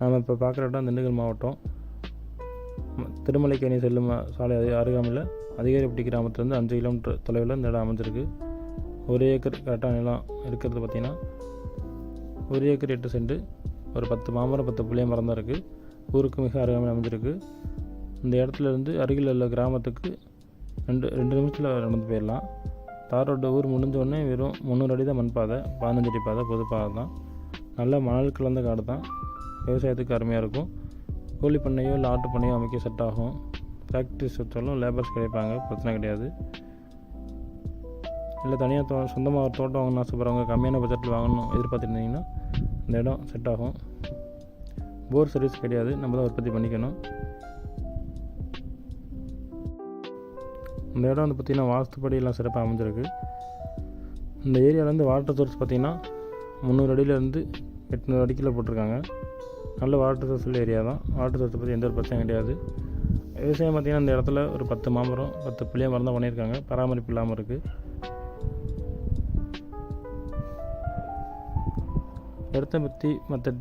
நாம் இப்போ பார்க்குற இடம் திண்டுக்கல் மாவட்டம் திருமலைக்கேணி செல்லும் சாலை அருகாமையில் அதிகாரிப்பட்டி கிராமத்துலேருந்து 5 கிலோமீட்டர் தொலைவில் இந்த இடம் அமைஞ்சிருக்கு. 1 ஏக்கர் கரெக்டாக நிலம் இருக்கிறது பார்த்திங்கன்னா 1 ஏக்கர் 8 சென்ட், ஒரு 10 மாமரம் 10 புளிய மரம் தான் இருக்குது. ஊருக்கு மிக அருகாமையில் அமைஞ்சிருக்கு. இந்த இடத்துலேருந்து அருகில் உள்ள கிராமத்துக்கு 2 நிமிஷத்தில் நடந்து போயிடலாம். தார் ரோடு ஊர் முடிஞ்சோடனே வெறும் 300 அடி தான் மண் பாதை, 15 அடி பாதை, பொது பாதை தான். நல்ல மணல் கலந்த காடு தான், விவசாயத்துக்கு அருமையாக இருக்கும். கோழி பண்ணையோ இல்லை ஆட்டு பண்ணையோ அமைக்க செட் ஆகும். ஃபேக்ட்ரிஸ் வச்சாலும் லேபர்ஸ் கிடைப்பாங்க, பிரச்சனை கிடையாது. இல்லை தனியாக சொந்தமாக ஒரு தோட்டம் வாங்கணும்னு ஆசைப்படுறவங்க, கம்மியான பட்ஜெட்டில் வாங்கணும் எதிர்பார்த்துருந்தீங்கன்னா இந்த இடம் செட் ஆகும். போர் சர்வீஸ் கிடையாது, நம்ம தான் உற்பத்தி பண்ணிக்கணும். இந்த இடம் வந்து பார்த்திங்கன்னா வாஸ்துப்படி எல்லாம் சிறப்பாக அமைஞ்சிருக்கு. இந்த ஏரியாவிலேருந்து வாட்டர் சோர்ஸ் பார்த்திங்கன்னா 300 அடியிலேருந்து 800 அடிக்கில் போட்டிருக்காங்க. நல்ல வாட்டர் சோர்ஸ் உள்ள ஏரியா தான். வாட்டர் சோர்ஸை பற்றி எந்த ஒரு பிரச்சனையும் கிடையாது. விவசாயம் பார்த்திங்கன்னா இந்த இடத்துல ஒரு 10 மாமரம் 10 புளிய மரம் தான் பண்ணியிருக்காங்க. பராமரிப்பு இல்லாமல் இருக்குது. இடத்த பற்றி மற்ற